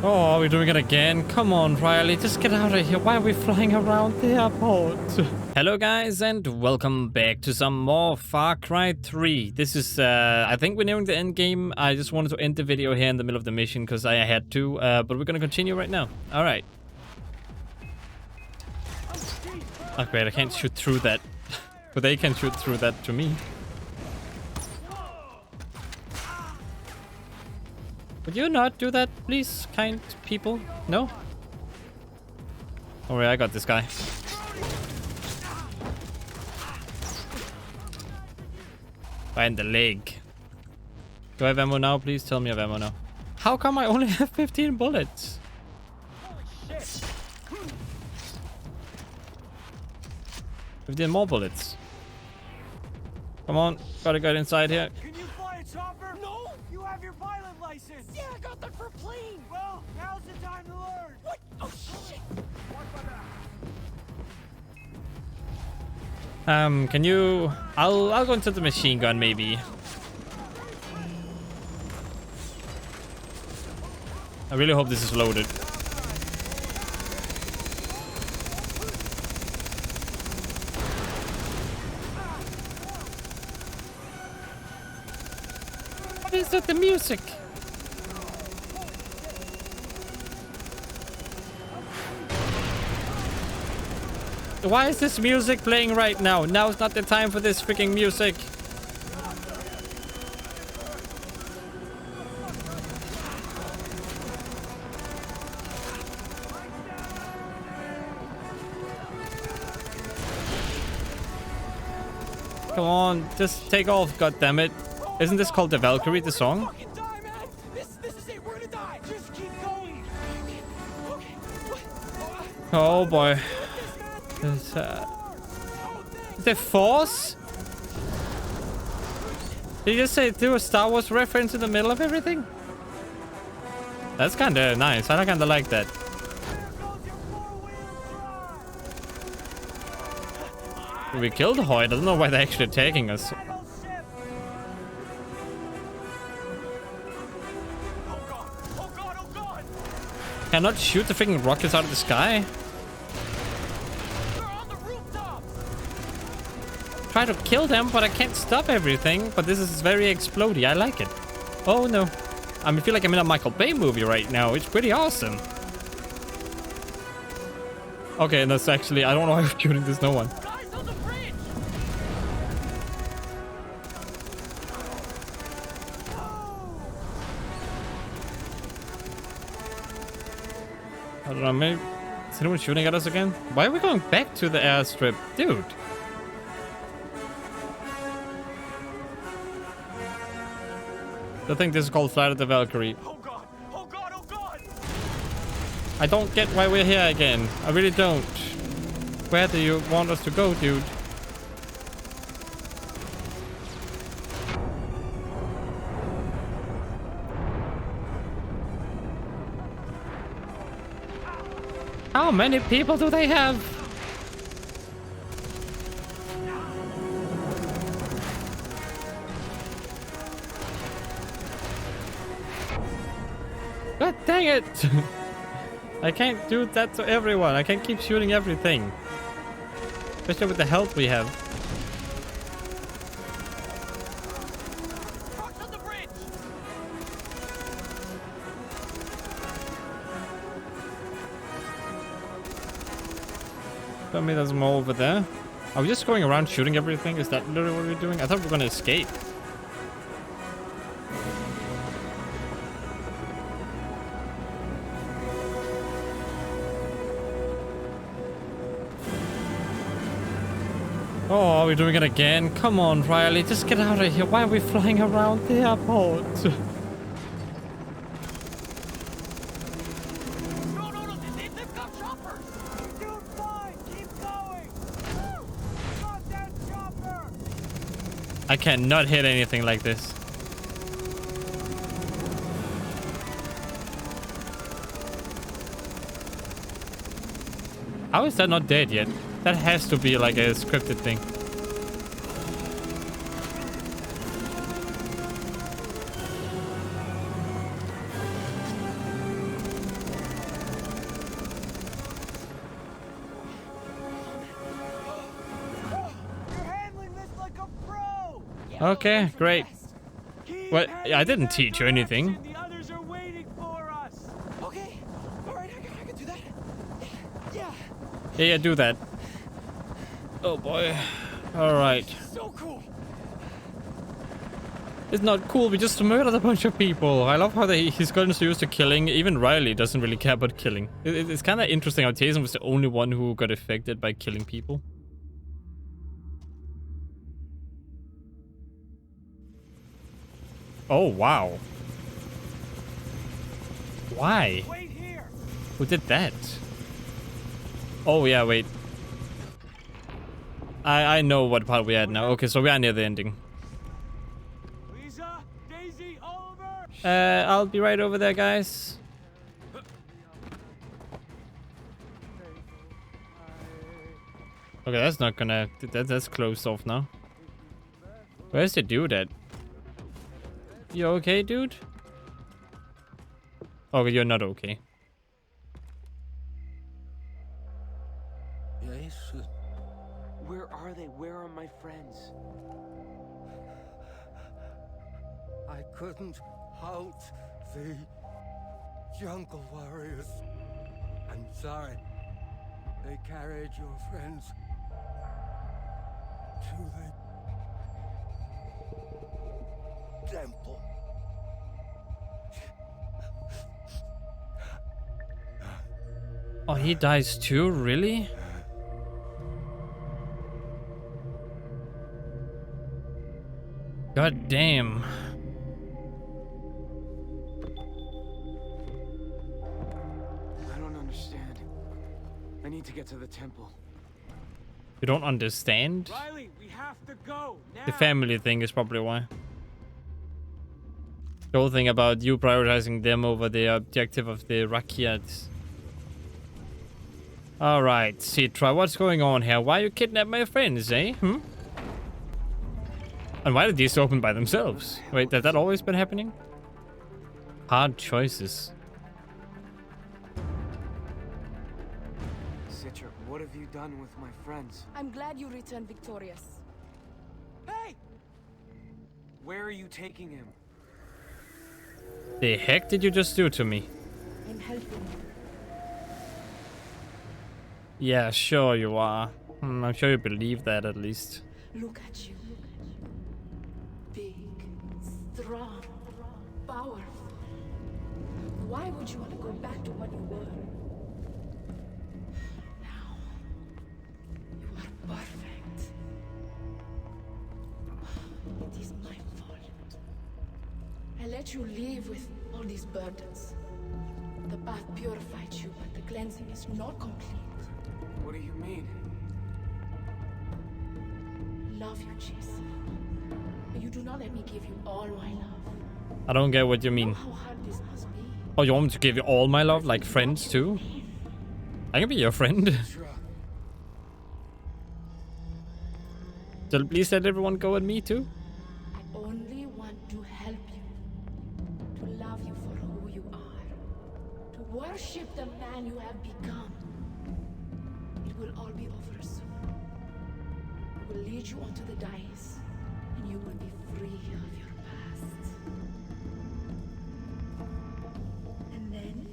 Oh, are we doing it again? Come on, Riley, just get out of here. Why are we flying around the airport? Hello guys, and welcome back to some more Far Cry 3. This is, I think we're nearing the end game. I just wanted to end the video here in the middle of the mission because I had to, but we're gonna continue right now. Alright. Oh great, I can't shoot through that. But they can shoot through that to me. Would you not do that, please, kind people? No? Alright, I got this guy. Right in the leg. Do I have ammo now? Please tell me I have ammo now. How come I only have 15 bullets? Holy shit. 15 more bullets. Come on, gotta get inside here. Can you fly a chopper? No! You have your pilot license! Yeah, I got that for a plane! Well, now's the time to learn! What? Oh, shit! Watch my back. Can you... I'll go into the machine gun, maybe. I really hope this is loaded. What is that, the music? Why is this music playing right now? Now is not the time for this freaking music. Come on, just take off, goddammit. Isn't this called the Valkyrie, the song? Fucking die, man! This is it, we're gonna die! Just keep going! Okay. Oh boy. Is the Force? Did you just say do a Star Wars reference in the middle of everything? That's kinda nice. I kinda like that. We killed Hoy. I don't know why they're actually attacking us. Cannot shoot the freaking rockets out of the sky. Try to kill them, but I can't stop everything. But this is very explodey. I like it. Oh no. I feel like I'm in a Michael Bay movie right now. It's pretty awesome. Okay, and that's actually... I don't know why I'm shooting this no one. Guys on the bridge! I don't know, maybe... Is anyone shooting at us again? Why are we going back to the airstrip? Dude. I think this is called Flight of the Valkyrie. Oh god! Oh god! Oh god! I don't get why we're here again. I really don't. Where do you want us to go, dude? How many people do they have? God dang it! I can't do that to everyone. I can't keep shooting everything. Especially with the health we have. Trucks on the bridge! Tell me there's more over there. Are we just going around shooting everything? Is that literally what we're doing? I thought we were gonna escape. Oh, are we doing it again? Come on, Riley, just get out of here. Why are we flying around the airport? No, they've got choppers! You're doing fine! Keep going! Not that chopper! I cannot hit anything like this. How is that not dead yet? That has to be like a scripted thing. Okay, great. Keep Well, heading I in didn't that teach you anything. direction. The others are waiting for us. Okay. All right, I can do that. Yeah. Yeah, do that. Oh boy. All right. So cool. It's not cool. We just murdered a bunch of people. I love how he's gotten so used to killing. Even Riley doesn't really care about killing. It's kind of interesting how Jason was the only one who got affected by killing people. Oh, wow. Why? Wait here. Who did that? Oh, yeah, wait. I know what part we're at now. Okay, so we are near the ending. Lisa, Daisy, Oliver. I'll be right over there, guys. Okay, that's not gonna... That's closed off now. Where's the dude at? You okay, dude? Okay, you're not okay. Yes. Where are they? Where are my friends? I couldn't halt the jungle warriors. I'm sorry. They carried your friends to the temple. Oh, he dies too? Really? God damn. I don't understand. I need to get to the temple. You don't understand? Riley, we have to go now. The family thing is probably why. The whole thing about you prioritizing them over the objective of the RAKYAT. Alright, Citra, what's going on here? Why you kidnap my friends, eh? And why did these open by themselves? Wait, has that always been happening? Hard choices. Citra, what have you done with my friends? I'm glad you returned victorious. Hey! Where are you taking him? The heck did you just do to me? I'm helping you. Yeah, sure you are. I'm sure you believe that at least. Look at you. Big, strong, powerful. Why would you want to go back to what you were? Now, you are perfect. It is my fault. I let you live with all these burdens. The path purified you, but the cleansing is not complete. What do you mean? Love you, Jason. But you do not let me give you all my love. I don't get what you mean. How hard this must be. Oh, you want me to give you all my love, like friends too? I can be your friend. Citra. So please let everyone go at me too? I only want to help you. To love you for who you are. To worship the man you have become. It will all be over soon. I will lead you onto the dais, and you will be free of your past. And then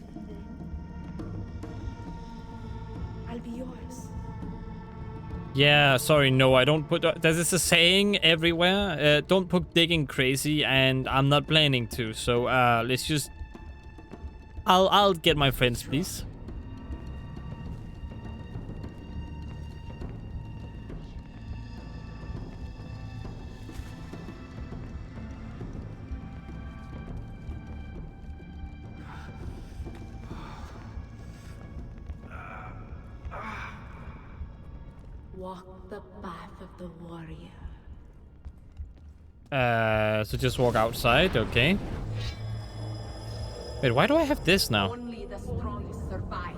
I'll be yours. Yeah, sorry, no, I don't put... There's a saying everywhere. Don't put digging crazy, and I'm not planning to. So, let's just... I'll get my friends, please. Walk the path of the warrior. So just walk outside, okay. Wait, why do I have this now? Only the strongest survive.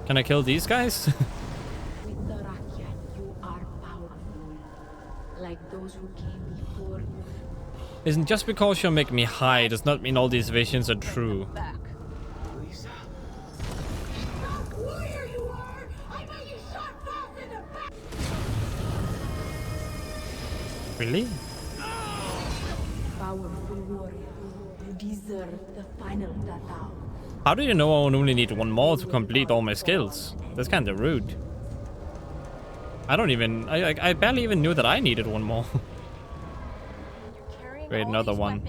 Can I kill these guys? With the RAKYAT, you are powerful. Like those who came before you. Isn't just because you're making me high does not mean all these visions are true. Back. Lisa. Warrior you are! I know you shot fast in the back! Really? powerful warrior. You deserve the final Tatao. How do you know I only need one more to complete all my skills? That's kind of rude. I don't even... I barely even knew that I needed one more. Wait, another one.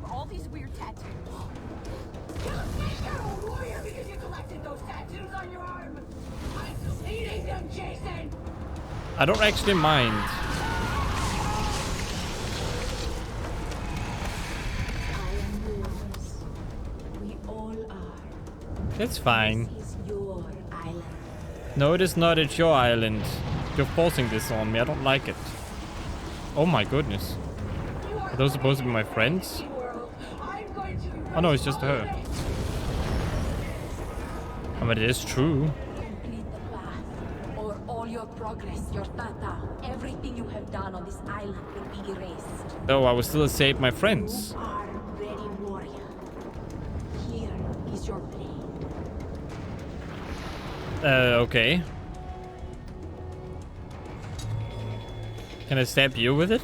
All these weird tattoos. You're a warrior because you collected those tattoos on your arm. I'm eating them, Jason. I don't actually mind. I am yours. We all are. It's fine. This is your island. No, it is not. It's your island. You're forcing this on me. I don't like it. Oh my goodness. Are those supposed to be my friends? Oh no, it's just her. I mean, it is true. Complete the path, or all your progress, your Tatao, everything you have done on this island will be erased. Though I will still save my friends. You are ready, warrior. Here is your blade. Okay. Can I stab you with it?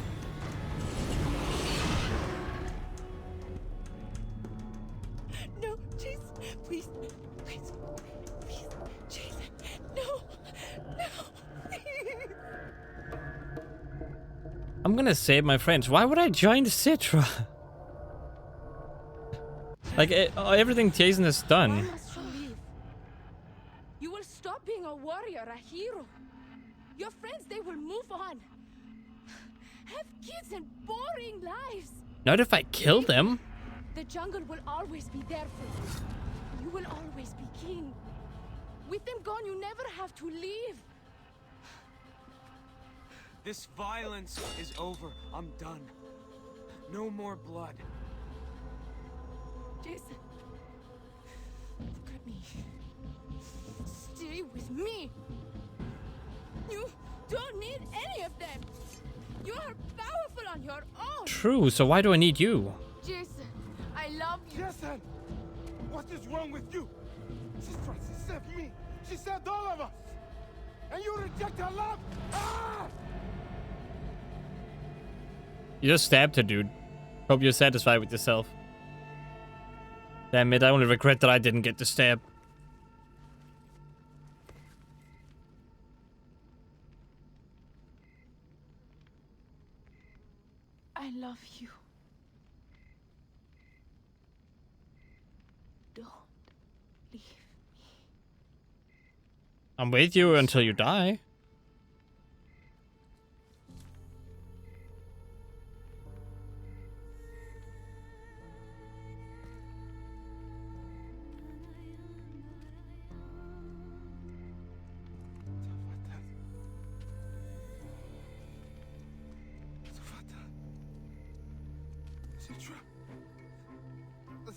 No, Jason, please, please, please, Jason, no, no. I'm gonna save my friends. Why would I join Citra? Like, everything Jason has Why done. must you leave? You will stop being a warrior, a hero. Your friends, they will move on. Have kids and boring lives. Not if I kill them. The jungle will always be there for you. You will always be king. With them gone, you never have to leave. This violence is over. I'm done. No more blood. Jason, look at me. Stay with me. You don't need any of them. You are powerful on your own. True, so why do I need you? Jason, I love you. Jason! What is wrong with you? She tried to save me. She saved all of us. And you reject her love? Ah! You just stabbed her, dude. Hope you're satisfied with yourself. Damn it, I only regret that I didn't get the stab. I love you. Don't leave me. I'm with you until you die.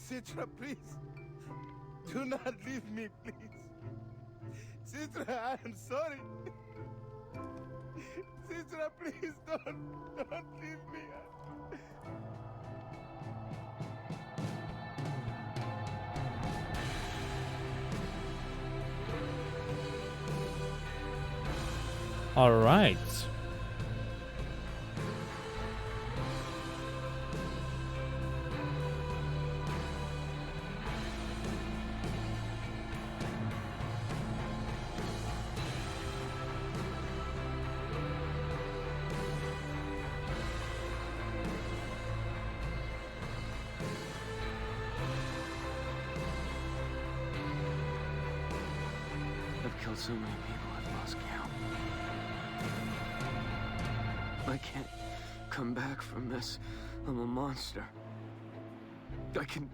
Citra, please. Do not leave me, please. Citra, I am sorry. Citra, please don't leave me. All right. I've killed so many people, I've lost count. I can't come back from this. I'm a monster. I can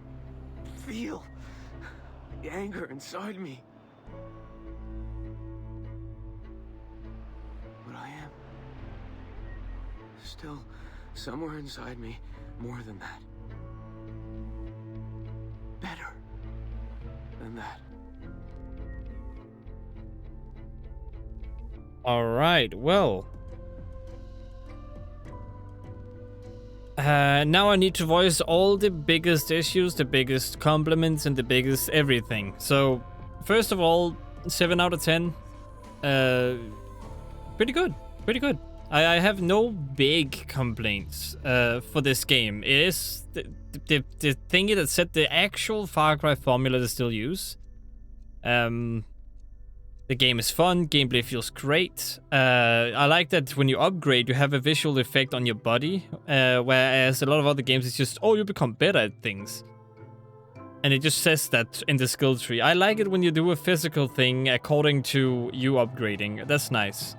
feel the anger inside me. But I am still somewhere inside me more than that. Better than that. All right, well. Now I need to voice all the biggest issues, the biggest compliments, and the biggest everything. So, first of all, 7 out of 10. Pretty good, pretty good. I have no big complaints for this game. It is the thingy that set the actual Far Cry formula to still use. The game is fun, gameplay feels great. I like that when you upgrade, you have a visual effect on your body, whereas a lot of other games, it's just, oh, you become better at things. And it just says that in the skill tree. I like it when you do a physical thing according to you upgrading. That's nice.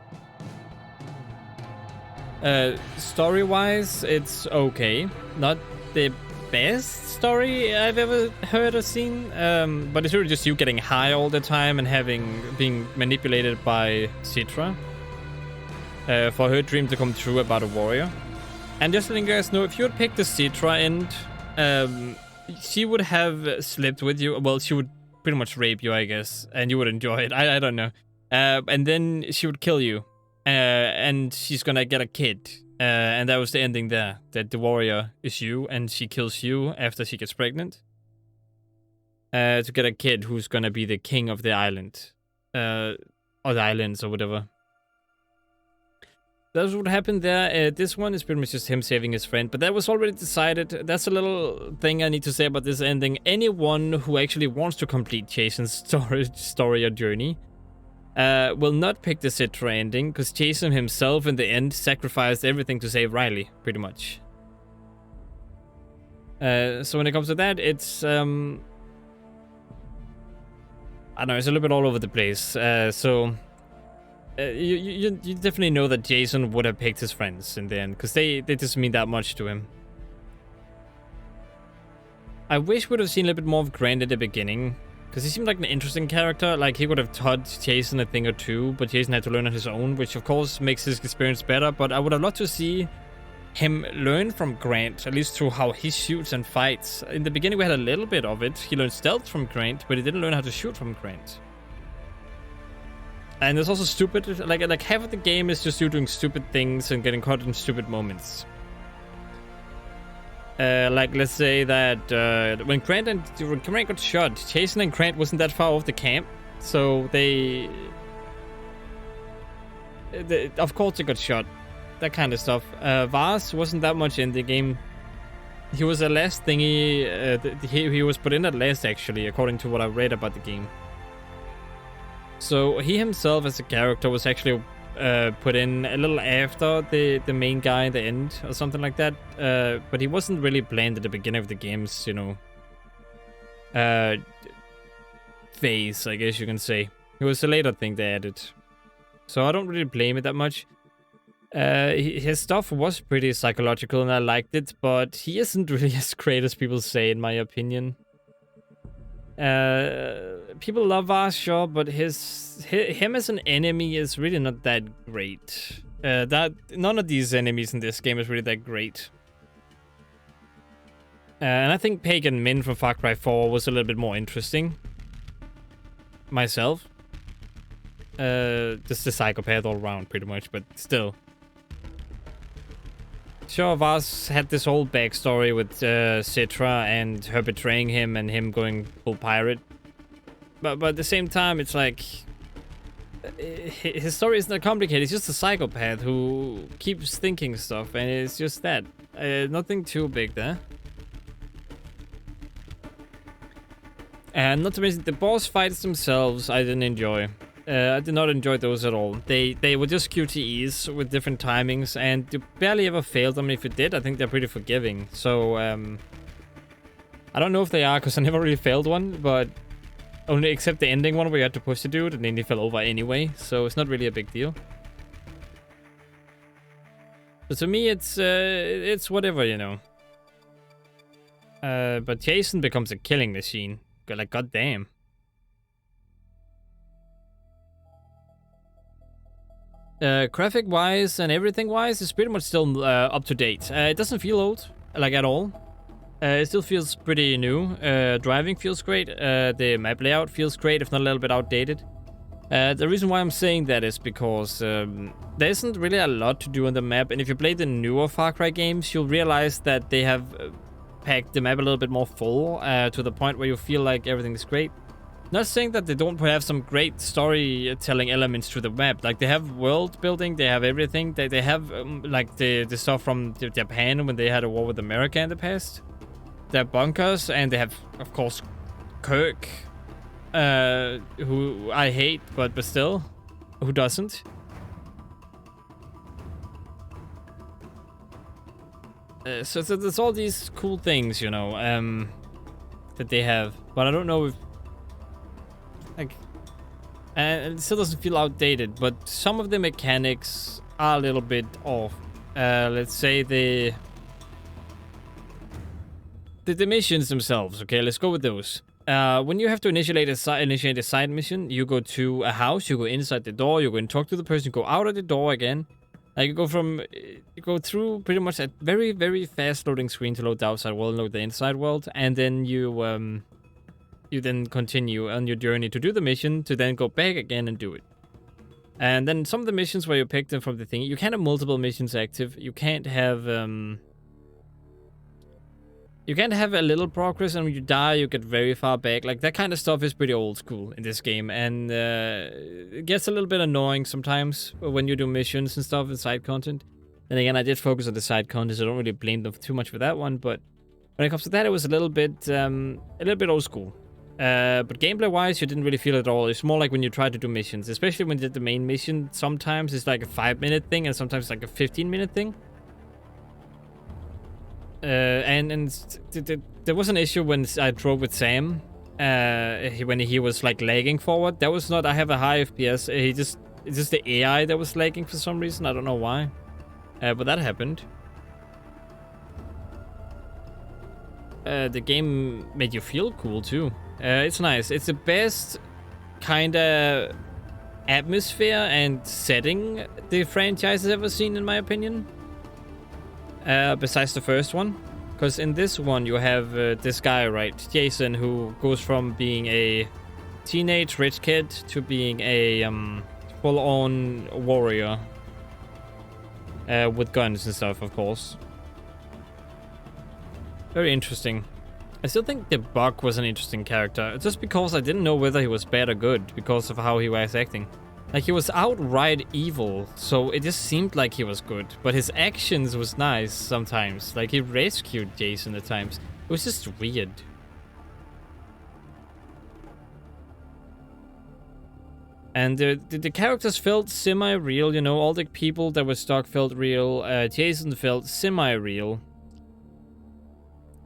Story-wise, it's okay. Not the best story I've ever heard or seen, but it's really just you getting high all the time and being manipulated by Citra for her dream to come true about a warrior. And just letting you guys know, if you had picked the Citra end, she would have slept with you. Well, she would pretty much rape you, I guess, and you would enjoy it. I don't know. And then she would kill you, and she's gonna get a kid. And that was the ending there, that the warrior is you, and she kills you after she gets pregnant. To get a kid who's gonna be the king of the island. Or the islands, or whatever. That's what happened there. This one is pretty much just him saving his friend, but that was already decided. That's a little thing I need to say about this ending. Anyone who actually wants to complete Jason's story or journey will not pick the Citra ending, because Jason himself in the end sacrificed everything to save Riley, pretty much. So when it comes to that, it's I don't know, it's a little bit all over the place. You definitely know that Jason would have picked his friends in the end, because they just mean that much to him. I wish we would have seen a little bit more of Grant at the beginning, because he seemed like an interesting character. Like, he would have taught Jason a thing or two, but Jason had to learn on his own, which of course makes his experience better. But I would have loved to see him learn from Grant, at least through how he shoots and fights. In the beginning we had a little bit of it. He learned stealth from Grant, but he didn't learn how to shoot from Grant. And there's also stupid, like half of the game is just you doing stupid things and getting caught in stupid moments. Like, let's say that when Grant got shot, Jason and Grant wasn't that far off the camp, so they of course they got shot. That kind of stuff. Vars wasn't that much in the game. He was the last thingy. He was put in at last, actually, according to what I read about the game. So he himself as a character was actually put in a little after the main guy in the end, or something like that. But he wasn't really planned at the beginning of the game's, you know, phase, I guess you can say. It was a later thing they added. So I don't really blame it that much. His stuff was pretty psychological and I liked it, but he isn't really as great as people say, in my opinion. People love Vars, sure, but him as an enemy is really not that great. None of these enemies in this game is really that great. And I think Pagan Min from Far Cry 4 was a little bit more interesting. Myself. Just a psychopath all around, pretty much, but still. Sure, Vars had this whole backstory with Citra and her betraying him and him going full pirate. But at the same time, it's like... his story isn't that complicated. He's just a psychopath who keeps thinking stuff, and it's just that. Nothing too big there. And not to mention, the boss fights themselves, I didn't enjoy. I did not enjoy those at all. They were just QTEs with different timings, and you barely ever failed them. If you did, I think they're pretty forgiving. So, I don't know if they are, because I never really failed one, but only except the ending one where you had to push the dude, and then he fell over anyway, so it's not really a big deal. But to me, it's whatever, you know. But Jason becomes a killing machine. Like, goddamn. Graphic-wise and everything-wise, it's pretty much still up to date. It doesn't feel old, like, at all. It still feels pretty new. Driving feels great. The map layout feels great, if not a little bit outdated. The reason why I'm saying that is because there isn't really a lot to do on the map, and if you play the newer Far Cry games, you'll realize that they have packed the map a little bit more full, to the point where you feel like everything's great. Not saying that they don't have some great storytelling elements to the map. Like, they have world building, they have everything. They have, like, the stuff from Japan when they had a war with America in the past. They have bunkers, and they have, of course, Kirk, who I hate, but still, who doesn't? So there's all these cool things, you know, that they have. But I don't know if... Like, and it still doesn't feel outdated, but some of the mechanics are a little bit off. Let's say the missions themselves. Okay, let's go with those. When you have to initiate a side mission, you go to a house, you go inside the door, you go and talk to the person, you go out of the door again. Like, you go through pretty much a very, very fast loading screen to load the outside world, load the inside world, and then you then continue on your journey to do the mission, to then go back again and do it. And then some of the missions where you pick them from the thing, you can't have multiple missions active. You can't have a little progress, and when you die, you get very far back. Like, that kind of stuff is pretty old school in this game, and it gets a little bit annoying sometimes when you do missions and stuff and side content. Then again, I did focus on the side content, so I don't really blame them too much for that one. But when it comes to that, it was a little bit old school. But gameplay-wise, you didn't really feel it at all. It's more like when you try to do missions, especially when you did the main mission. Sometimes it's like a 5-minute thing, and sometimes like a 15-minute thing. And there was an issue when I drove with Sam, when he was like lagging forward. That was not, I have a high FPS. It's just the AI that was lagging for some reason. I don't know why. But that happened. The game made you feel cool too. It's nice. It's the best kind of atmosphere and setting the franchise has ever seen, in my opinion. Besides the first one. Because in this one, you have this guy, right? Jason, who goes from being a teenage rich kid to being a full-on warrior. With guns and stuff, of course. Very interesting. I still think the Bug was an interesting character, just because I didn't know whether he was bad or good because of how he was acting. Like, he was outright evil, so it just seemed like he was good. But his actions was nice sometimes. Like, he rescued Jason at times. It was just weird. And the characters felt semi-real, you know. All the people that were stuck felt real. Jason felt semi-real.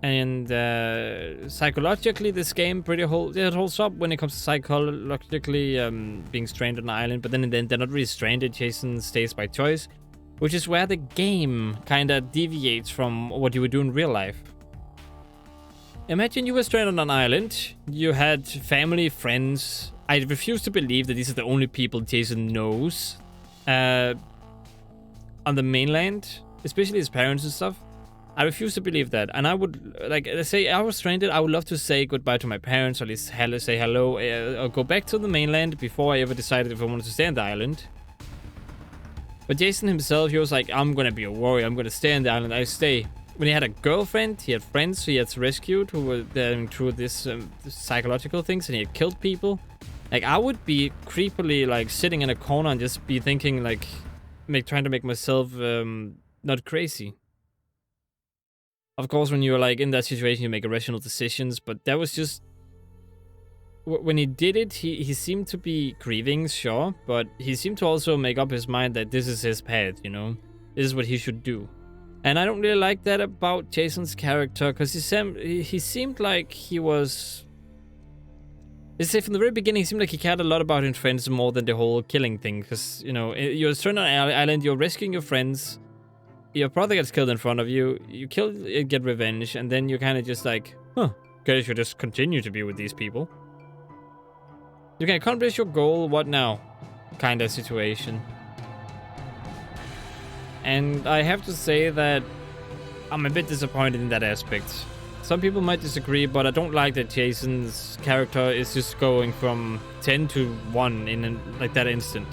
And psychologically, this game it holds up when it comes to psychologically being stranded on an island. But then they're not really stranded. Jason stays by choice, which is where the game kind of deviates from what you would do in real life. Imagine you were stranded on an island. You had family, friends. I refuse to believe that these are the only people Jason knows on the mainland, especially his parents and stuff. I refuse to believe that. And I would, like, let's say I was stranded, I would love to say goodbye to my parents, or at least say hello, or go back to the mainland before I ever decided if I wanted to stay on the island. But Jason himself, he was like, I'm gonna be a warrior, I'm gonna stay on the island, I stay. When he had a girlfriend, he had friends he had rescued who were going through this psychological things, and he had killed people. Like, I would be creepily, like, sitting in a corner and just be thinking, like, trying to make myself not crazy. Of course, when you're, like, in that situation, you make irrational decisions, but that was just... When he did it, he seemed to be grieving, sure, but he seemed to also make up his mind that this is his path, you know? This is what he should do. And I don't really like that about Jason's character, because he seemed like he was... Let's say from the very beginning, he seemed like he cared a lot about his friends more than the whole killing thing, because, you know, you're stranded on an island, you're rescuing your friends, your brother gets killed in front of you, you get revenge, and then you're kind of just like, huh, okay, you should just continue to be with these people. You can accomplish your goal, what now? Kind of situation. And I have to say that I'm a bit disappointed in that aspect. Some people might disagree, but I don't like that Jason's character is just going from 10 to 1 in like that instant.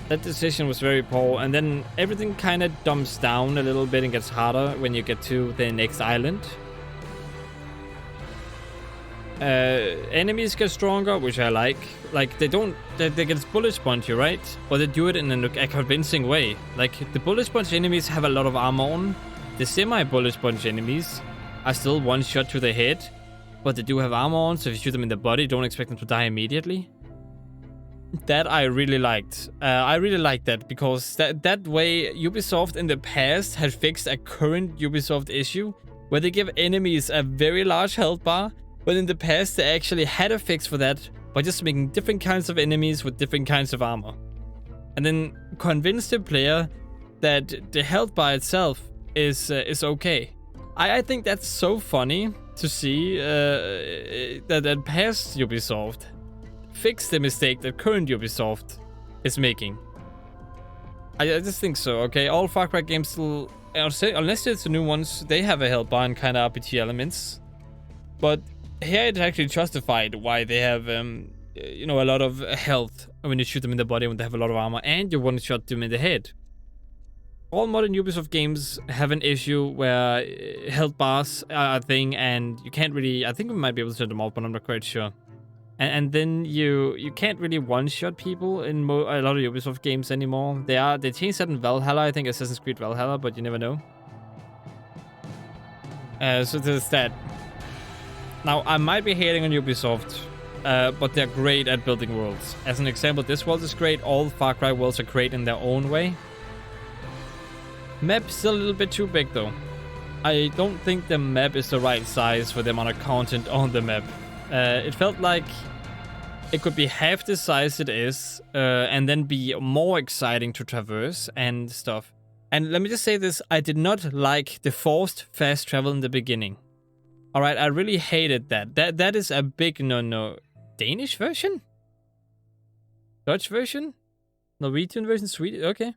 That decision was very poor, and then everything kind of dumps down a little bit and gets harder when you get to the next island. Enemies get stronger, which I like. Like, they get bullet spongy, right? But they do it in a convincing way. Like, the bullet sponge enemies have a lot of armor on. The semi-bullet sponge enemies are still one shot to the head, but they do have armor on, so if you shoot them in the body, don't expect them to die immediately. That I really liked. I really liked that, because that way Ubisoft in the past had fixed a current Ubisoft issue, where they give enemies a very large health bar, but in the past they actually had a fix for that by just making different kinds of enemies with different kinds of armor. And then convince the player that the health bar itself is okay. I think that's so funny to see that past Ubisoft fix the mistake that current Ubisoft is making. I just think so, okay? All Far Cry games still, unless it's the new ones, they have a health bar and kind of RPG elements. But here it's actually justified why they have, you know, a lot of health when you shoot them in the body, when they have a lot of armor, and you one-shot them in the head. All modern Ubisoft games have an issue where health bars are a thing, and you can't really, I think we might be able to turn them off, but I'm not quite sure. And then you can't really one-shot people in a lot of Ubisoft games anymore. They changed that in Valhalla, I think Assassin's Creed Valhalla, but you never know. So there's that. Now, I might be hating on Ubisoft, but they're great at building worlds. As an example, this world is great. All Far Cry worlds are great in their own way. Map still a little bit too big, though. I don't think the map is the right size for the amount of content on the map. It felt like it could be half the size it is, and then be more exciting to traverse and stuff. And let me just say this, I did not like the forced fast travel in the beginning. Alright, I really hated that. That is a big no-no. Danish version? Dutch version? Norwegian version? Swedish? Okay.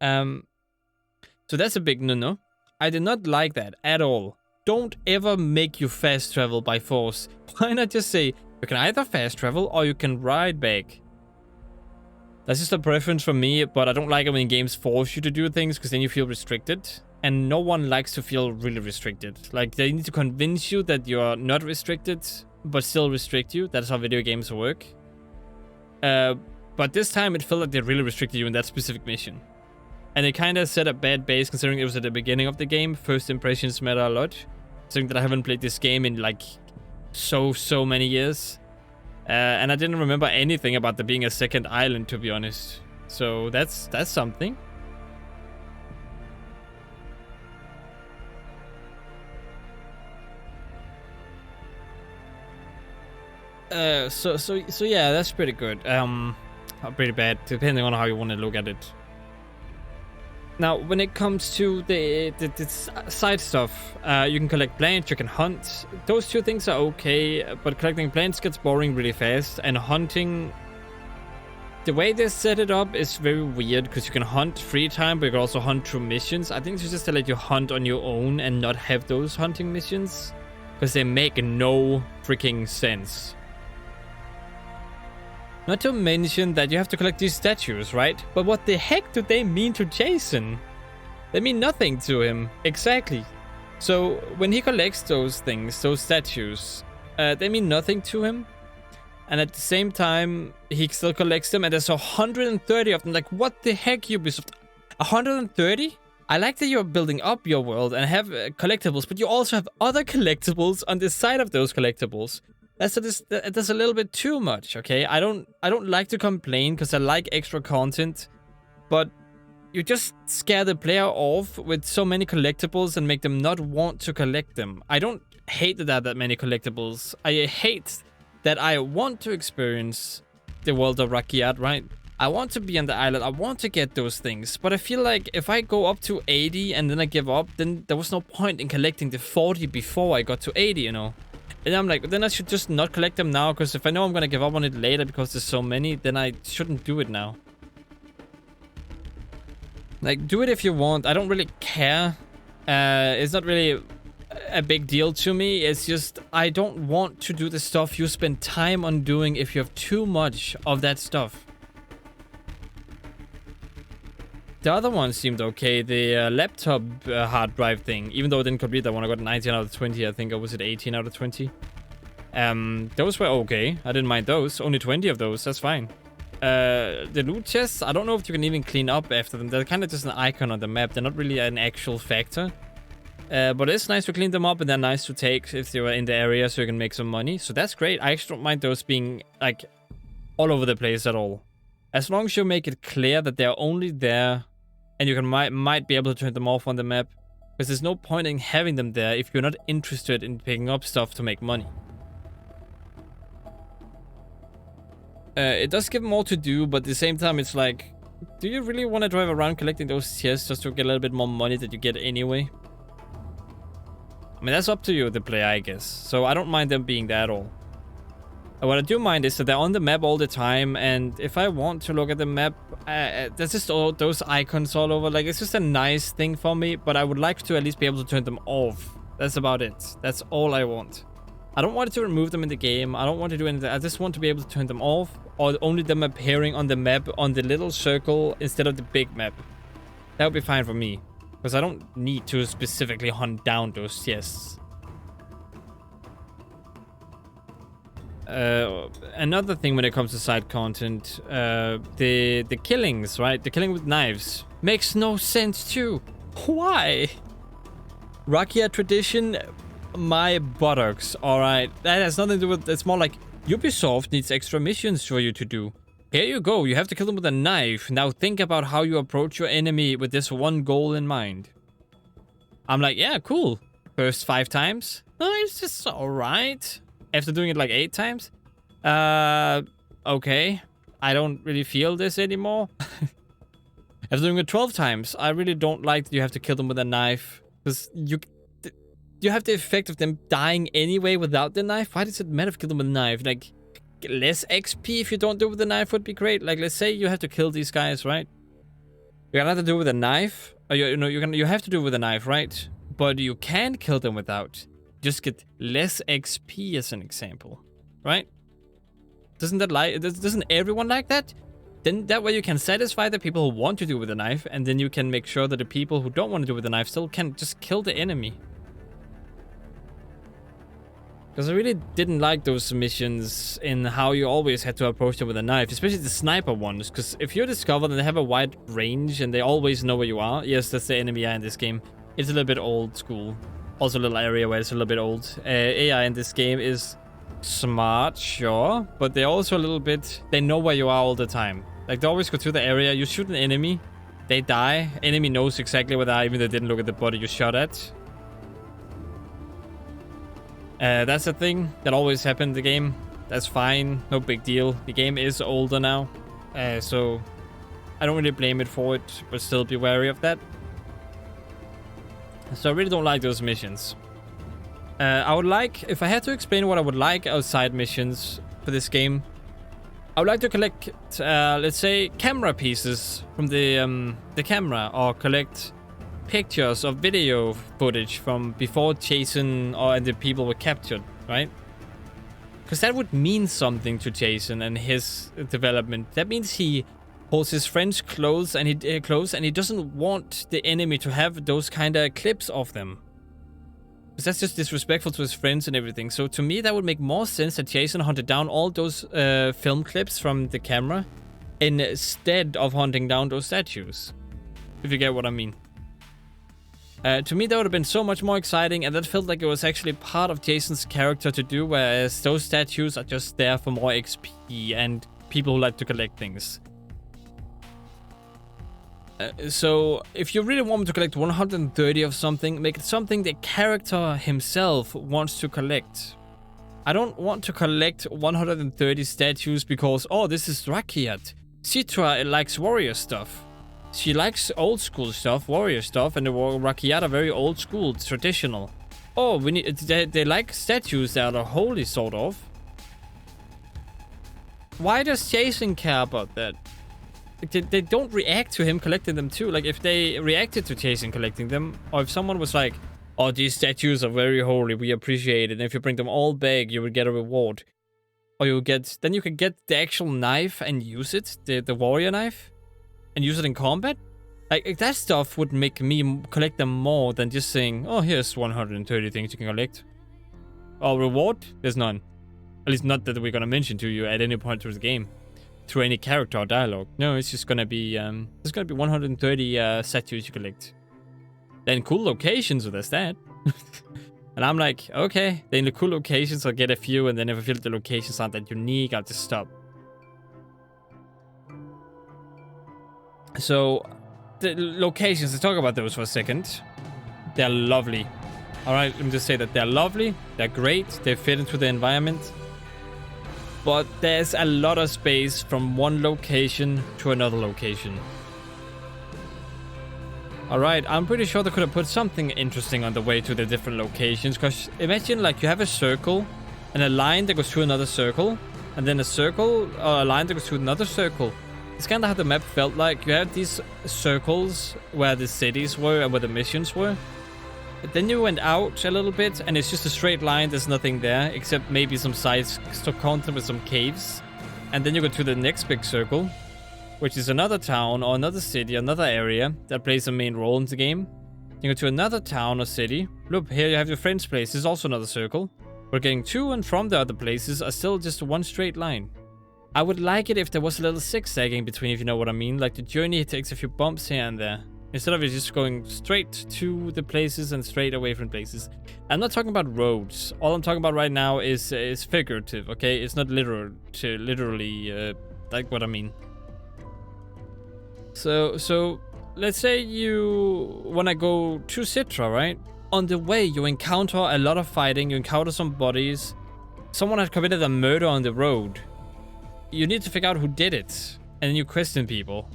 So that's a big no-no. I did not like that at all. Don't ever make you fast travel by force. Why not just say, you can either fast travel or you can ride back? That's just a preference for me, but I don't like it when games force you to do things, because then you feel restricted. And no one likes to feel really restricted. Like, they need to convince you that you're not restricted, but still restrict you. That's how video games work. But this time it felt like they really restricted you in that specific mission. And it kind of set a bad base, considering it was at the beginning of the game. First impressions matter a lot. Something that I haven't played this game in like so many years. And I didn't remember anything about there being a second island, to be honest. So that's something. So yeah, that's pretty good. Pretty bad, depending on how you want to look at it. Now, when it comes to the side stuff, you can collect plants, you can hunt. Those two things are okay, but collecting plants gets boring really fast, and hunting, the way they set it up is very weird, because you can hunt free time, but you can also hunt through missions. I think it's just to let you hunt on your own and not have those hunting missions, because they make no freaking sense. Not to mention that you have to collect these statues, right? But what the heck do they mean to Jason? They mean nothing to him. Exactly. So when he collects those things, those statues, they mean nothing to him. And at the same time, he still collects them, and there's 130 of them. Like, what the heck, Ubisoft? 130? I like that you're building up your world and have collectibles, but you also have other collectibles on the side of those collectibles. That's a little bit too much, okay? I don't like to complain, because I like extra content, but you just scare the player off with so many collectibles and make them not want to collect them. I don't hate that there are that many collectibles. I hate that I want to experience the world of RAKYAT, right? I want to be on the island, I want to get those things, but I feel like if I go up to 80 and then I give up, then there was no point in collecting the 40 before I got to 80, you know? And I'm like, then I should just not collect them now, because if I know I'm gonna give up on it later because there's so many, then I shouldn't do it now. Like, do it if you want. I don't really care. It's not really a big deal to me. It's just, I don't want to do the stuff you spend time on doing if you have too much of that stuff. The other one seemed okay, the laptop hard drive thing, even though I didn't complete that one. I got 19 out of 20, I think, or was it 18 out of 20? Those were okay. I didn't mind those. Only 20 of those. That's fine. The loot chests, I don't know if you can even clean up after them. They're kind of just an icon on the map. They're not really an actual factor. But it's nice to clean them up, and they're nice to take if they were in the area so you can make some money. So that's great. I actually don't mind those being like all over the place at all. As long as you make it clear that they're only there and you can might be able to turn them off on the map. Because there's no point in having them there if you're not interested in picking up stuff to make money. It does give more to do, but at the same time it's like, do you really want to drive around collecting those chests just to get a little bit more money that you get anyway? I mean, that's up to you, the player, I guess. So I don't mind them being there at all. What I do mind is that they're on the map all the time, and if I want to look at the map, there's just all those icons all over. Like, it's just a nice thing for me, but I would like to at least be able to turn them off. That's about it. That's all I want. I don't want to remove them in the game. I don't want to do anything. I just want to be able to turn them off, or only them appearing on the map on the little circle instead of the big map. That would be fine for me, because I don't need to specifically hunt down those chests. Another thing when it comes to side content, the killings, right? The killing with knives makes no sense too. Why? RAKYAT tradition, my buttocks. All right, that has nothing to do with. It's more like Ubisoft needs extra missions for you to do. Here you go. You have to kill them with a knife. Now think about how you approach your enemy with this one goal in mind. I'm like, yeah, cool. First 5 times. No, it's just all right. After doing it like 8 times? Okay. I don't really feel this anymore. After doing it 12 times, I really don't like that you have to kill them with a knife. Because you have the effect of them dying anyway without the knife. Why does it matter if you kill them with a knife? Like, less XP if you don't do it with a knife would be great. Like, let's say you have to kill these guys, right? You're gonna have to do it with a knife. Or you have to do it with a knife, right? But you can kill them without. Just get less XP as an example, right? Doesn't everyone like that? Then that way you can satisfy the people who want to do it with a knife, and then you can make sure that the people who don't want to do it with a knife still can just kill the enemy. Because I really didn't like those missions in how you always had to approach them with a knife, especially the sniper ones. Because if you're discovered and they have a wide range and they always know where you are, yes, that's the enemy in this game. It's a little bit old school. Also a little area where it's a little bit old. AI in this game is smart, sure, but they're also a little bit... They know where you are all the time. Like, they always go through the area, you shoot an enemy, they die, enemy knows exactly where they are, even though they didn't look at the body you shot at. That's a thing that always happened in the game. That's fine, no big deal. The game is older now, so I don't really blame it for it, but still be wary of that. So I really don't like those missions. I would like, if I had to explain what I would like outside missions for this game, I would like to collect, let's say, camera pieces from the camera, or collect pictures or video footage from before Jason and the people were captured, right? Because that would mean something to Jason and his development. That means he holds his friend's clothes and he doesn't want the enemy to have those kind of clips of them. Because that's just disrespectful to his friends and everything. So to me, that would make more sense that Jason hunted down all those film clips from the camera instead of hunting down those statues. If you get what I mean. To me, that would have been so much more exciting, and that felt like it was actually part of Jason's character to do, whereas those statues are just there for more XP and people who like to collect things. So, if you really want me to collect 130 of something, make it something the character himself wants to collect. I don't want to collect 130 statues because, oh, this is RAKYAT. Citra likes warrior stuff. She likes old school stuff, warrior stuff, and the RAKYAT are very old school, traditional. Oh, they like statues that are holy, sort of. Why does Jason care about that? They don't react to him collecting them too. Like, if they reacted to Jason collecting them, or if someone was like, oh, these statues are very holy, we appreciate it, and if you bring them all back, you would get a reward. Or then you can get the actual knife and use it, the warrior knife, and use it in combat. Like, that stuff would make me collect them more than just saying, oh, here's 130 things you can collect. Oh, reward? There's none. At least not that we're gonna mention to you at any point through the game, through any character or dialogue. No, it's just gonna be there's gonna be 130 statues you collect. Then cool locations, so there's that. And I'm like, okay, then the cool locations I'll get a few, and then if I feel the locations aren't that unique, I'll just stop. So the locations, let's talk about those for a second. They're lovely. Alright, let me just say that they're lovely, they're great, they fit into the environment. But there's a lot of space from one location to another location. Alright, I'm pretty sure they could have put something interesting on the way to the different locations. Because imagine like you have a circle and a line that goes to another circle. And then a circle or a line that goes to another circle. It's kind of how the map felt like. You had these circles where the cities were and where the missions were. But then you went out a little bit and it's just a straight line. There's nothing there except maybe some sides content with some caves. And then you go to the next big circle, which is another town or another city, another area that plays a main role in the game. You go to another town or city. Look, here you have your friend's place. This is also another circle. But getting to and from the other places are still just one straight line. I would like it if there was a little zigzagging between, if you know what I mean. Like the journey takes a few bumps here and there. Instead of it just going straight to the places and straight away from places. I'm not talking about roads. All I'm talking about right now is figurative, okay? It's not literally like what I mean. So let's say you want to go to Citra, right? On the way, you encounter a lot of fighting. You encounter some bodies. Someone had committed a murder on the road. You need to figure out who did it. And then you question people.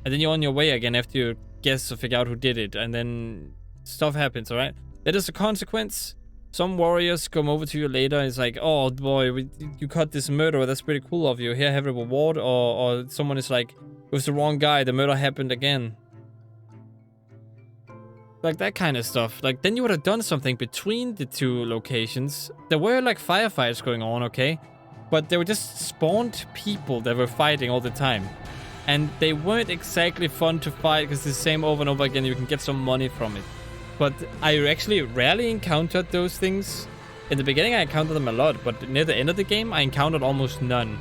And then you're on your way again after you guess to figure out who did it. And then stuff happens, alright? That is a consequence. Some warriors come over to you later and it's like, oh boy, you caught this murderer. That's pretty cool of you. Here, have a reward. Or someone is like, it was the wrong guy. The murder happened again. Like that kind of stuff. Like then you would have done something between the two locations. There were like firefights going on, okay? But they were just spawned people that were fighting all the time. And they weren't exactly fun to fight because it's the same over and over again. You can get some money from it. But I actually rarely encountered those things. In the beginning I encountered them a lot, but near the end of the game I encountered almost none.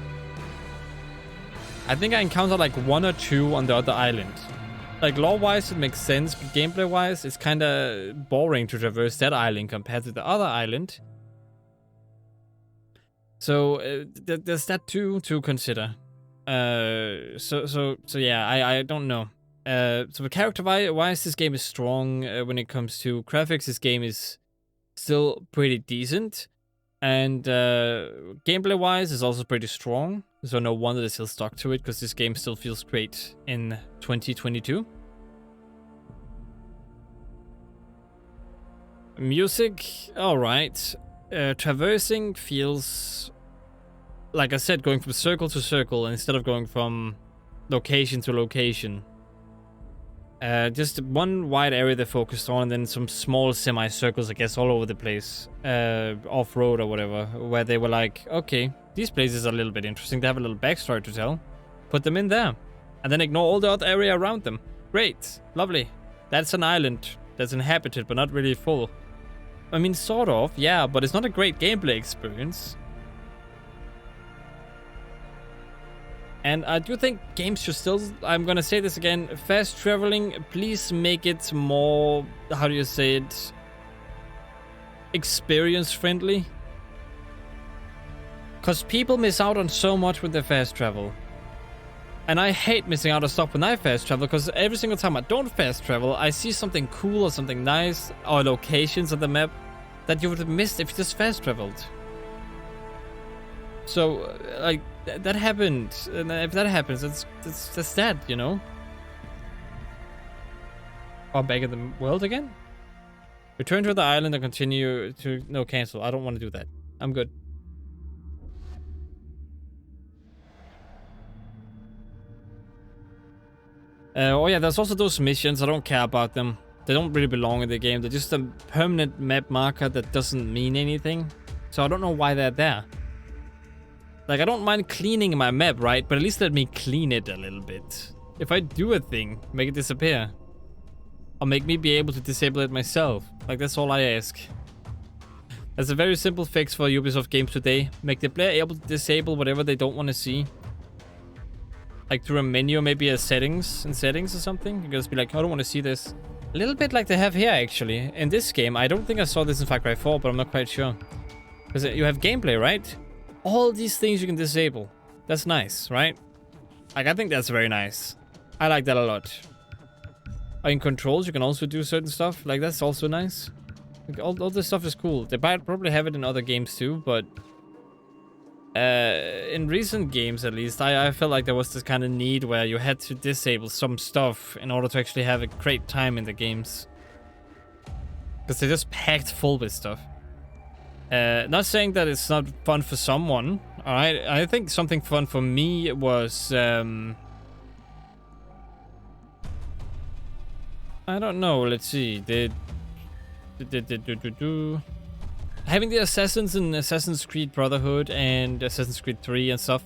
I think I encountered like 1 or 2 on the other island. Like lore-wise it makes sense, but gameplay-wise it's kind of boring to traverse that island compared to the other island. So there's that too to consider. So yeah, I don't know. So character-wise, this game is strong. When it comes to graphics, this game is still pretty decent. And gameplay-wise, it's also pretty strong. So no wonder they still stuck to it, because this game still feels great in 2022. Music, alright. Traversing feels, like I said, going from circle to circle instead of going from location to location. Just one wide area they focused on, and then some small semicircles, I guess, all over the place, off-road or whatever, where they were like, okay, these places are a little bit interesting, they have a little backstory to tell, put them in there, and then ignore all the other area around them. Great, lovely. That's an island that's inhabited, but not really full. I mean, sort of, yeah, but it's not a great gameplay experience. And I do think games should still, I'm gonna say this again, fast traveling, please make it more, how do you say it, experience friendly. Because people miss out on so much with their fast travel. And I hate missing out on stuff when I fast travel, because every single time I don't fast travel, I see something cool or something nice, or locations on the map that you would have missed if you just fast traveled. So, like, that happened, and if that happens, that's that, you know? Oh, back in the world again? Return to the island and continue to... No, cancel. I don't want to do that. I'm good. Oh yeah, there's also those missions. I don't care about them. They don't really belong in the game. They're just a permanent map marker that doesn't mean anything. So I don't know why they're there. Like, I don't mind cleaning my map, right? But at least let me clean it a little bit. If I do a thing, make it disappear. Or make me be able to disable it myself. Like, that's all I ask. That's a very simple fix for Ubisoft games today. Make the player able to disable whatever they don't want to see. Like through a menu, maybe a settings or something. You can just be like, I don't want to see this. A little bit like they have here, actually. In this game, I don't think I saw this in Far Cry 4, but I'm not quite sure. Because you have gameplay, right? All these things you can disable. That's nice, right? Like, I think that's very nice. I like that a lot. In controls, you can also do certain stuff. Like, that's also nice. Like, all this stuff is cool. They might probably have it in other games too, but... in recent games, at least, I felt like there was this kind of need where you had to disable some stuff in order to actually have a great time in the games. Because they're just packed full with stuff. Not saying that it's not fun for someone, alright? I think something fun for me was... I don't know, let's see. Having the Assassins in Assassin's Creed Brotherhood and Assassin's Creed 3 and stuff.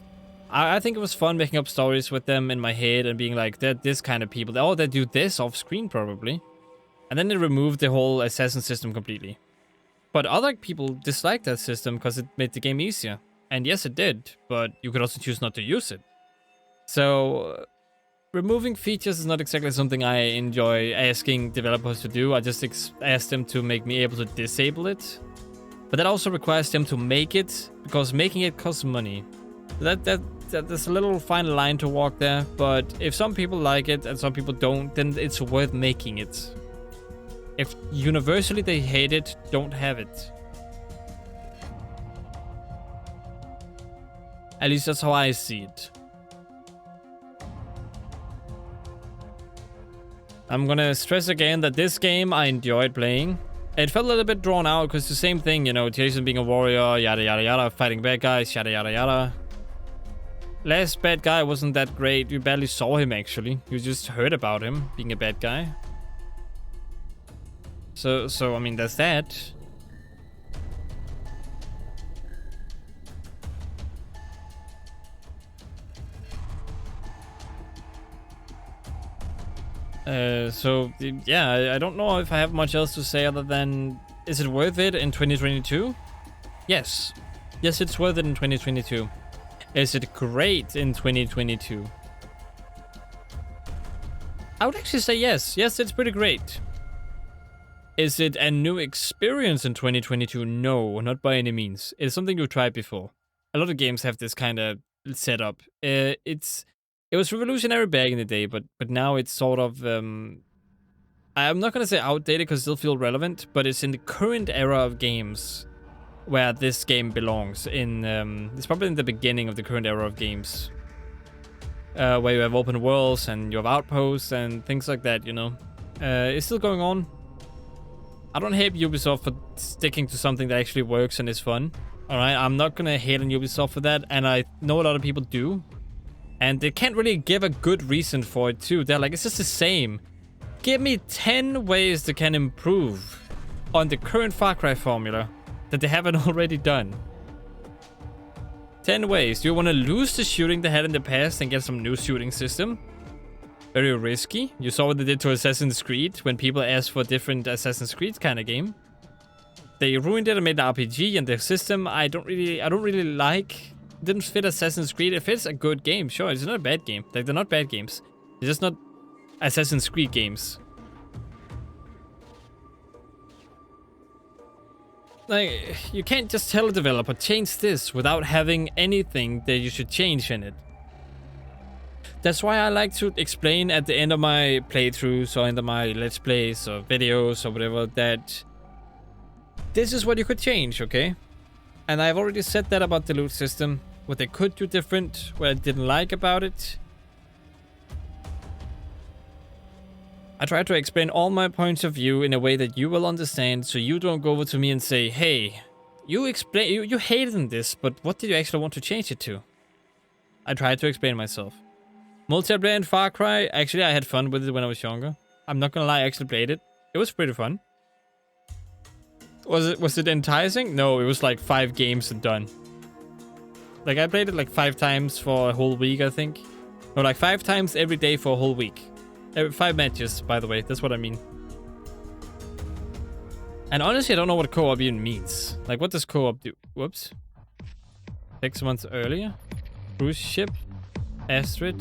I think it was fun making up stories with them in my head and being like, they're this kind of people. Oh, they do this off screen probably. And then they removed the whole assassin system completely. But other people disliked that system because it made the game easier. And yes, it did, but you could also choose not to use it. So... removing features is not exactly something I enjoy asking developers to do. I just ask them to make me able to disable it. But that also requires them to make it, because making it costs money. There's a little fine line to walk there, but if some people like it and some people don't, then it's worth making it. If universally they hate it, don't have it. At least that's how I see it. I'm gonna stress again that this game I enjoyed playing. It felt a little bit drawn out because the same thing, you know, Jason being a warrior, yada yada yada, fighting bad guys, yada yada yada. Last bad guy wasn't that great. You barely saw him actually. You just heard about him being a bad guy. So I mean, that's that. Yeah, I don't know if I have much else to say other than, is it worth it in 2022? Yes. Yes, it's worth it in 2022. Is it great in 2022? I would actually say yes. Yes, it's pretty great. Is it a new experience in 2022? No, not by any means. It's something you've tried before. A lot of games have this kind of setup. It was revolutionary back in the day, but now it's sort of... I'm not going to say outdated because it still feels relevant, but it's in the current era of games where this game belongs. It's probably in the beginning of the current era of games. Where you have open worlds and you have outposts and things like that, you know. It's still going on. I don't hate Ubisoft for sticking to something that actually works and is fun. Alright, I'm not going to hate on Ubisoft for that, and I know a lot of people do. And they can't really give a good reason for it too. They're like, it's just the same. Give me 10 ways they can improve on the current Far Cry formula that they haven't already done. 10 ways. Do you want to lose the shooting they had in the past and get some new shooting system? Very risky. You saw what they did to Assassin's Creed when people asked for a different Assassin's Creed kind of game. They ruined it and made an RPG, and the system I don't really like. Didn't fit Assassin's Creed. It fits a good game, sure. It's not a bad game. Like, they're not bad games. They're just not Assassin's Creed games. Like, you can't just tell a developer, change this, without having anything that you should change in it. That's why I like to explain at the end of my playthroughs or end of my Let's Plays or videos or whatever that this is what you could change, okay? And I've already said that about the loot system. What they could do different, what I didn't like about it. I try to explain all my points of view in a way that you will understand, so you don't go over to me and say, hey, you hated in this, but what did you actually want to change it to? I try to explain myself. Multiplayer in Far Cry, actually I had fun with it when I was younger. I'm not gonna lie, I actually played it. It was pretty fun. Was it enticing? No, it was like 5 games and done. Like, I played it like 5 times for a whole week, I think. No, like 5 times every day for a whole week. 5 matches, by the way. That's what I mean. And honestly, I don't know what co-op even means. Like, what does co-op do? Whoops. 6 months earlier? Cruise ship? Astrid?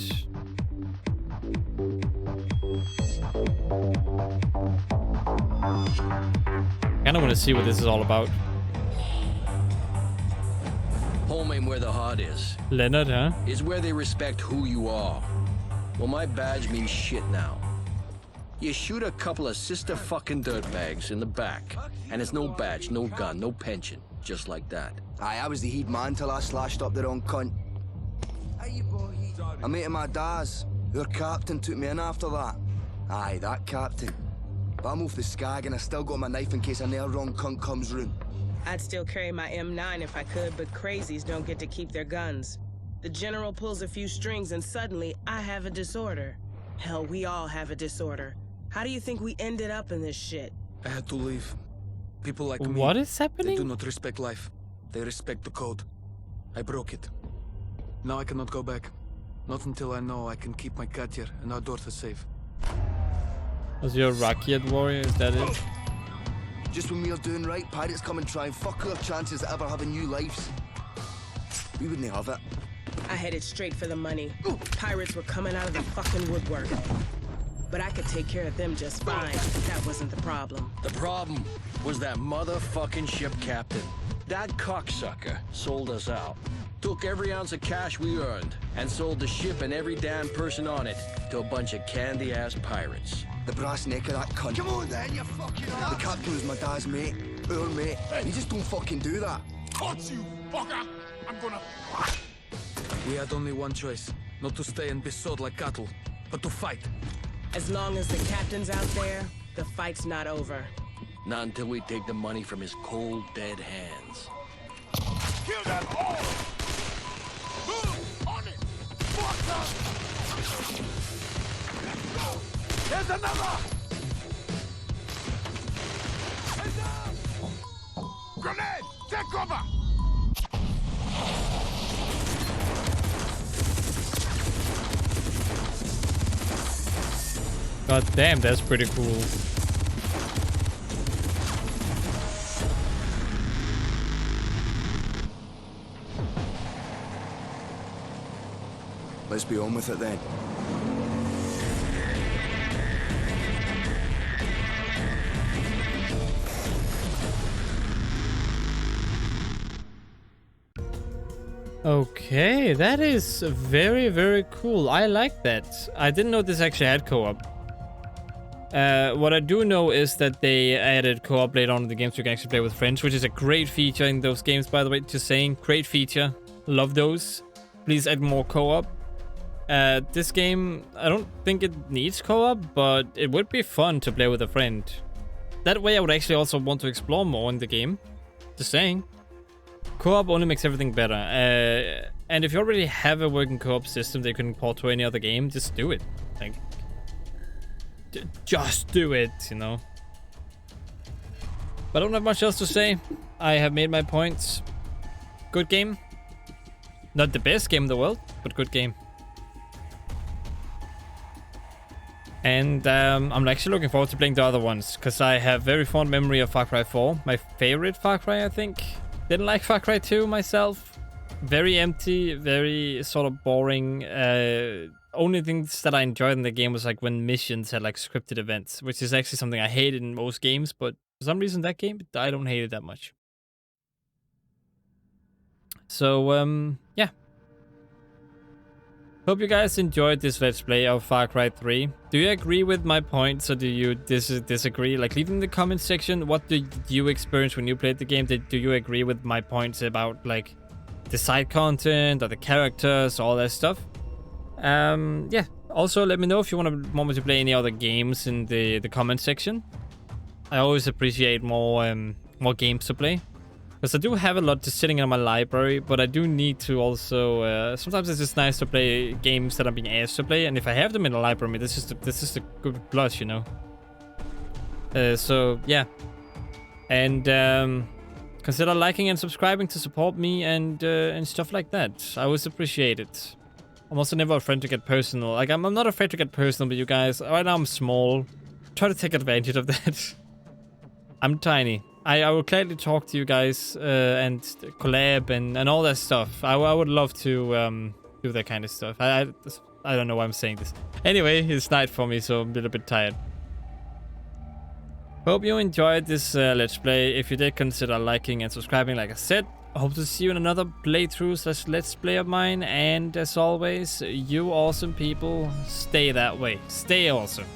Kinda wanna see what this is all about. Home ain't where the heart is. Leonard, huh? It's where they respect who you are. Well, my badge means shit now. You shoot a couple of sister fucking dirtbags in the back, and it's no badge, no gun, no pension. Just like that. Aye, I was the head man till I slashed up the wrong cunt. A mate of my dad's. Their captain took me in after that. Aye, that captain. But I'm off the skag and I still got my knife in case another wrong cunt comes round. I'd still carry my M9 if I could, but crazies don't get to keep their guns. The general pulls a few strings and suddenly I have a disorder. Hell, we all have a disorder. How do you think we ended up in this shit? I had to leave. People like me, What is they happening? do not respect life. They respect the code. I broke it. Now I cannot go back. Not until I know I can keep my Katya and our daughter safe. Was your RAKYAT warrior? Is that it? Just when we are doing right, pirates come and try and fuck our chances of ever having new lives. We wouldn't have it. I headed straight for the money. Pirates were coming out of the fucking woodwork. But I could take care of them just fine. That wasn't the problem. The problem was that motherfucking ship captain. That cocksucker sold us out. Took every ounce of cash we earned and sold the ship and every damn person on it to a bunch of candy-ass pirates. The brass neck of that cunt. Come on then, you fucking ass. The captain was my dad's mate. Our mate. You just don't fucking do that. Cut you, fucker! I'm gonna... We had only one choice. Not to stay and be sold like cattle, but to fight. As long as the captain's out there, the fight's not over. Not until we take the money from his cold, dead hands. Kill them all! On it! Fucker! There's another! Heads up! Grenade! Take cover! God damn, that's pretty cool. Let's be on with it then. Okay, that is very, very cool. I like that. I didn't know this actually had co-op. What I do know is that they added co-op later on in the game so you can actually play with friends, which is a great feature in those games, by the way. Just saying, great feature. Love those. Please add more co-op. This game, I don't think it needs co-op, but it would be fun to play with a friend. That way I would actually also want to explore more in the game. Just saying. Co-op only makes everything better. And if you already have a working co-op system that you can port to any other game, just do it. Like, just do it, you know. But I don't have much else to say. I have made my points. Good game. Not the best game in the world, but good game. And I'm actually looking forward to playing the other ones, because I have very fond memory of Far Cry 4. My favorite Far Cry, I think. Didn't like Far Cry 2 myself. Very empty, very sort of boring. Only things that I enjoyed in the game was like when missions had like scripted events, which is actually something I hated in most games, but for some reason that game, I don't hate it that much. So, yeah. Hope you guys enjoyed this Let's Play of Far Cry 3. Do you agree with my points or do you disagree? Like, leave in the comment section, what did you experience when you played the game? Do you agree with my points about, like, the side content or the characters, all that stuff? Yeah. Also, let me know if you want me to play any other games in the comment section. I always appreciate more games to play. Because I do have a lot just sitting in my library, but I do need to also... sometimes it's just nice to play games that I'm being asked to play, and if I have them in the library, this is a good plus, you know? So, yeah. And consider liking and subscribing to support me and stuff like that. I always appreciate it. I'm also never afraid to get personal. Like, I'm not afraid to get personal with you guys. Right now I'm small. Try to take advantage of that. I'm tiny. I would gladly talk to you guys and collab and all that stuff. I would love to do that kind of stuff. I don't know why I'm saying this. Anyway, it's night for me, so I'm a little bit tired. Hope you enjoyed this Let's Play. If you did, consider liking and subscribing like I said. I hope to see you in another playthrough / Let's Play of mine. And as always, you awesome people, stay that way. Stay awesome.